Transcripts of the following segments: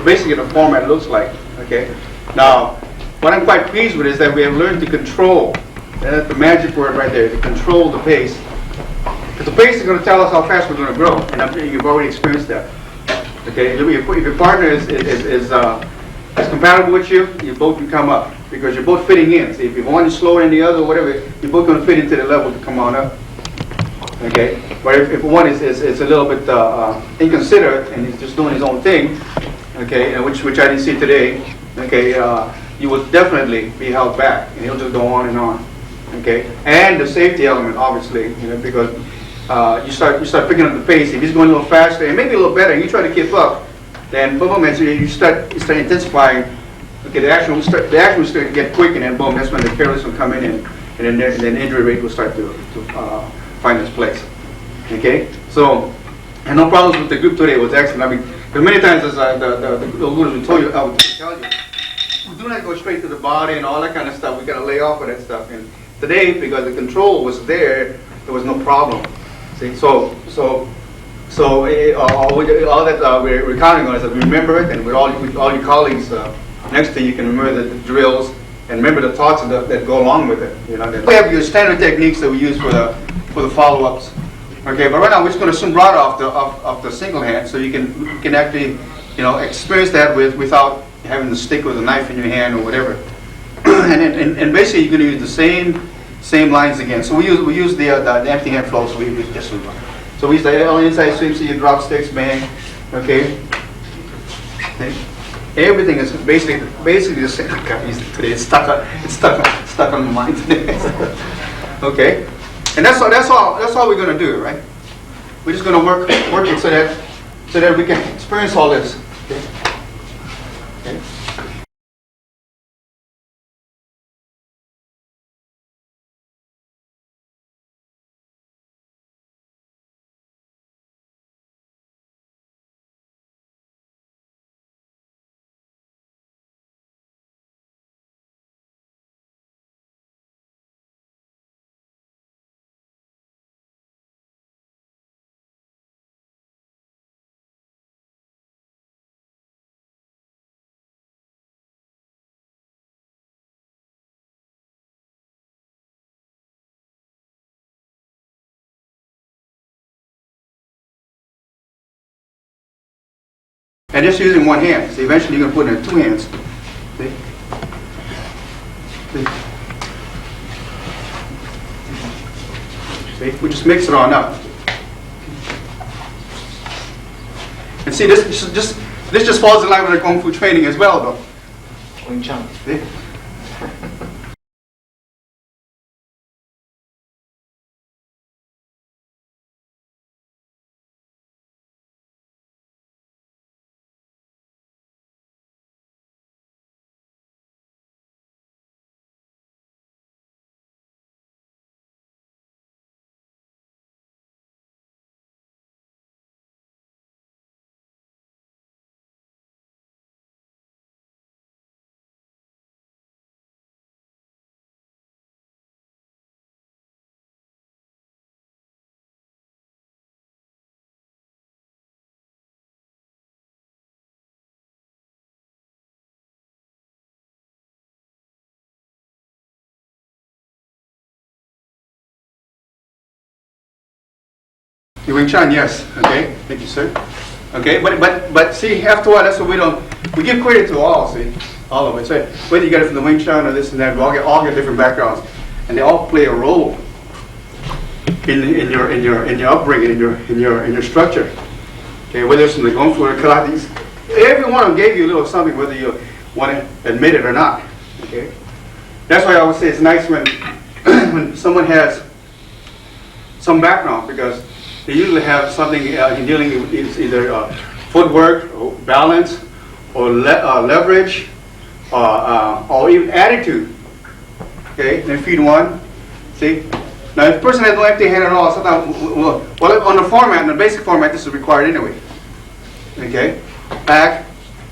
Basically the format looks like. Okay. Now, what I'm quite pleased with is that we have learned to control. That's the magic word right there, to control the pace. Because the pace is going to tell us how fast we're going to grow, and you've already experienced that. Okay. If your partner is compatible with you, you both can come up because you're both fitting in. See, if one is slower than the other, or whatever, you're both going to fit into the level to come on up. Okay. But if one is a little bit inconsiderate and he's just doing his own thing, okay, which I didn't see today, okay, you will definitely be held back, and he'll just go on and on, okay. And the safety element, obviously, because you start picking up the pace. If he's going a little faster and maybe a little better, and you try to keep up, then boom, as you start intensifying. Okay, the action will start to get quick, and then boom, that's when the careless will come in, and then injury rate will start to find its place. Okay, so and no problems with the group today. It was excellent. I mean, because many times as the gurus will tell you, we do not go straight to the body and all that kind of stuff. We got to lay off of that stuff. And today, because the control was there was no problem. See, so all that we're counting on is that we remember it, and with all your colleagues next to you, can remember the drills and remember the thoughts that go along with it. We have your standard techniques that we use for the follow-ups. Okay, but right now we're just going to Sumbrada off the single hand, so you can actually experience that without having to stick with a knife in your hand or whatever. and basically you're going to use the same lines again. So we use the empty hand flow. So we use just Sumbrada. So we use the inside sweep, so you drop sticks, bang. Okay. Everything is basically the same. Today it's stuck on my mind today. Okay. And that's all we're going to do, right? We're just going to work it so that we can experience all this. Okay. Okay. And just using one hand. So eventually you're going to put it in two hands. See? See? See? We just mix it on up. And see, this just falls in line with our Kung Fu training as well, though. Wing Chun. See? You Wing Chun, yes. Okay, thank you, sir. Okay, but see, after a while, that's what we give credit to all. See, all of it. So whether you get it from the Wing Chun or this and that, we all get different backgrounds, and they all play a role in your upbringing, in your structure. Okay, whether it's from the Kung Fu or Karate, every one of them gave you a little something, whether you want to admit it or not. Okay, that's why I always say it's nice when when someone has some background, because they usually have something in dealing with either footwork, or balance, or leverage, or even attitude. Okay, then feed one. See, now if a person has no empty hand at all, sometimes well on the format, in the basic format, this is required anyway. Okay, back,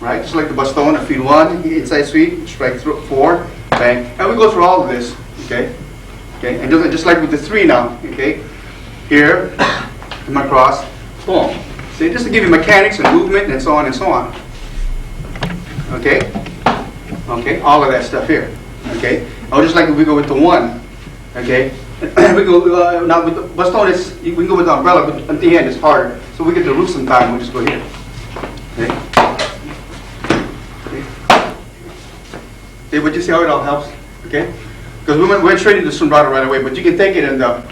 right? Just like the baston, feed 1, inside sweep, strike 4, bang. And we go through all of this, okay? Okay, and just like with the 3 now, okay? Here, come across, boom. See, just to give you mechanics and movement and so on and so on. Okay? Okay, all of that stuff here. Okay? Or just like we go with the 1, okay? We go, now with the baston, we can go with the umbrella, but at the end it's harder. So we get the root sometime, we'll just go here. Okay? Okay, but you see how it all helps? Okay? Because we went straight into Sumbrada right away, but you can take it and I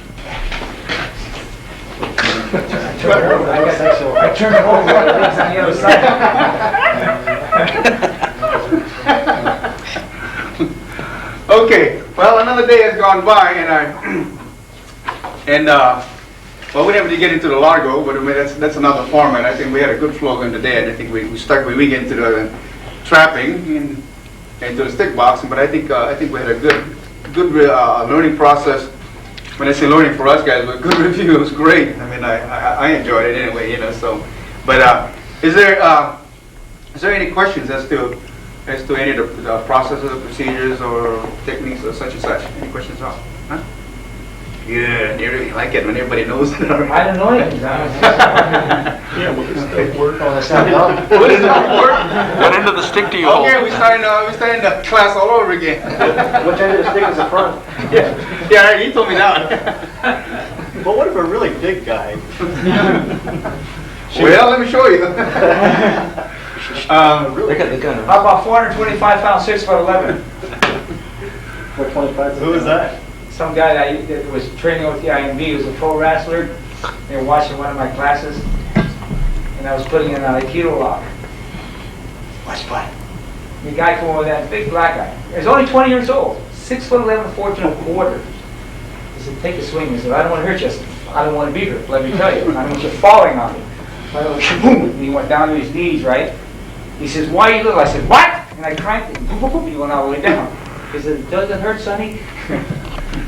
turn it over, it leaves on the other side. Okay, well, another day has gone by, well, we never did get into the Largo, but I mean, that's another format. I think we had a good flow in the day, and I think we stuck we get into the trapping and into the stick boxing, but I think we had a good learning process. When I say learning for us guys, but good review, it was great. I mean, I enjoyed it anyway, you know. So, but is there any questions as to any of the processes or procedures or techniques or such and such? Any questions at all? Huh? Good. You really like it when everybody knows it. I don't know anything. Yeah, well, this stuff work. Oh, that's not dumb. What is that? What end of the stick do you hold? Okay, we starting the class all over again. Which end of the stick is the front? Yeah, he told me that. But what if a really big guy? Well, let me show you. Look at the gun. How about 425 pounds, 6'11"? 425. Who is that? Some guy that was training with the IMB, he was a pro wrestler. They were watching one of my classes, and I was putting in an Aikido lock. Watch what? The guy came over with that big black guy. He was only 20 years old, 6'11", 14 and a quarter. He said, take a swing. He said, I don't want to hurt you. I said, I don't want to be hurt, let me tell you. I don't want you falling on me. So I went, boom, and he went down to his knees, right? He says, why are you little? I said, what? And I cranked it, boom, boom, boom, he went all the way down. He said, it doesn't hurt, Sonny.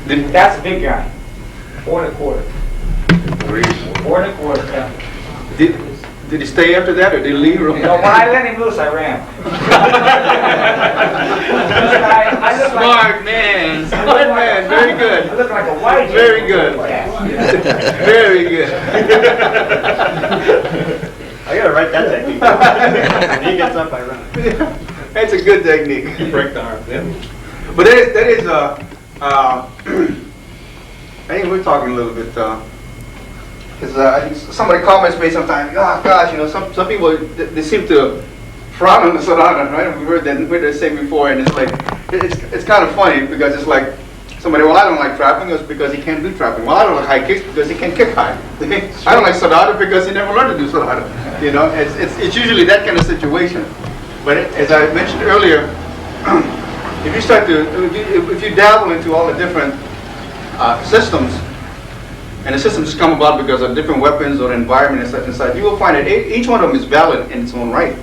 That's a big guy. 4 and a quarter. 4 and a quarter. Yeah. Did he stay after that, or did he leave? No, when I let him loose, I ran. Smart man. Smart man. Very good. I look like a white. Very good. Very good. I gotta write that technique. When he gets up, I run. That's a good technique. You break the arm. Yeah. But that is I think we're talking a little bit, because I think some of the comments made sometimes, oh gosh, you know, some people, they seem to frown on the Sumbrada, right? We heard that say before, and it's like, it's kind of funny, because it's like, somebody, well, I don't like trapping, it's because he can't do trapping. Well, I don't like high kicks because he can't kick high. I don't like Sumbrada because he never learned to do Sumbrada. You know, it's usually that kind of situation. But as I mentioned earlier, if you start if you dabble into all the different systems, and the systems just come about because of different weapons or environment and such, you will find that each one of them is valid in its own right.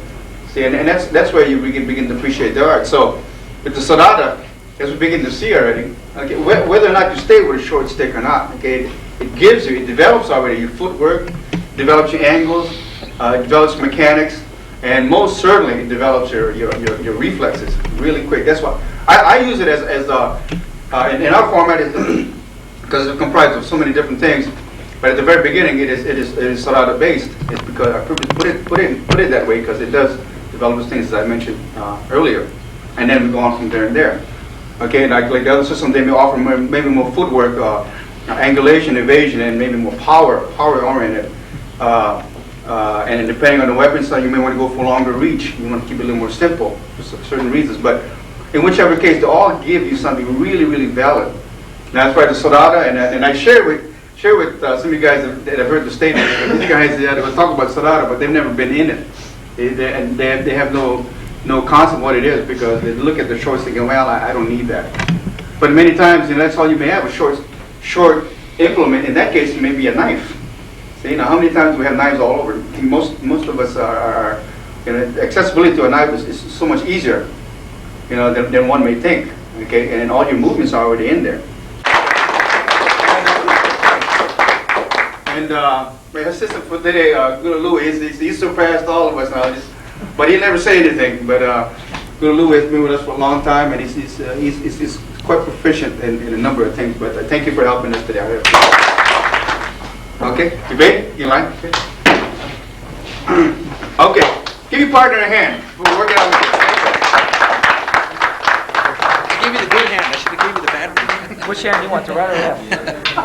See, and that's where you begin to appreciate the art. So, with the Sumbrada, as we begin to see already, okay, whether or not you stay with a short stick or not, okay, it develops already your footwork, develops your angles, develops mechanics, and most certainly it develops your reflexes really quick. That's why I use it as in our format because it's comprised of so many different things. But at the very beginning, it is Sumbrada based. It's because I put it that way because it does develop those things as I mentioned earlier, and then we go on from there and there. Okay, like the other system, they may offer maybe more footwork, angulation, evasion, and maybe more power oriented. And depending on the weapon style, you may want to go for longer reach. You want to keep it a little more simple for certain reasons. But in whichever case, they all give you something really, really valid. Now, that's why the Sumbrada, and I share with some of you guys that have heard the statement. These guys that will talk about Sumbrada, but they've never been in it, and they have no concept of what it is because they look at the short stick and well, I don't need that. But many times, that's all you may have, a short implement. In that case, it may be a knife. See, how many times do we have knives all over? Most of us are accessibility to a knife is so much easier, than one may think. Okay, and all your movements are already in there. And my assistant for today, Guru Louis, he's surpassed all of us now. But he never say anything. But Guru Louis has been with us for a long time, and he's quite proficient in a number of things. But thank you for helping us today. Okay, debate? You like? Okay, give your partner a hand. We're working on it. I gave you the good hand. I should have gave you the bad one. Which hand do you want, the right or left?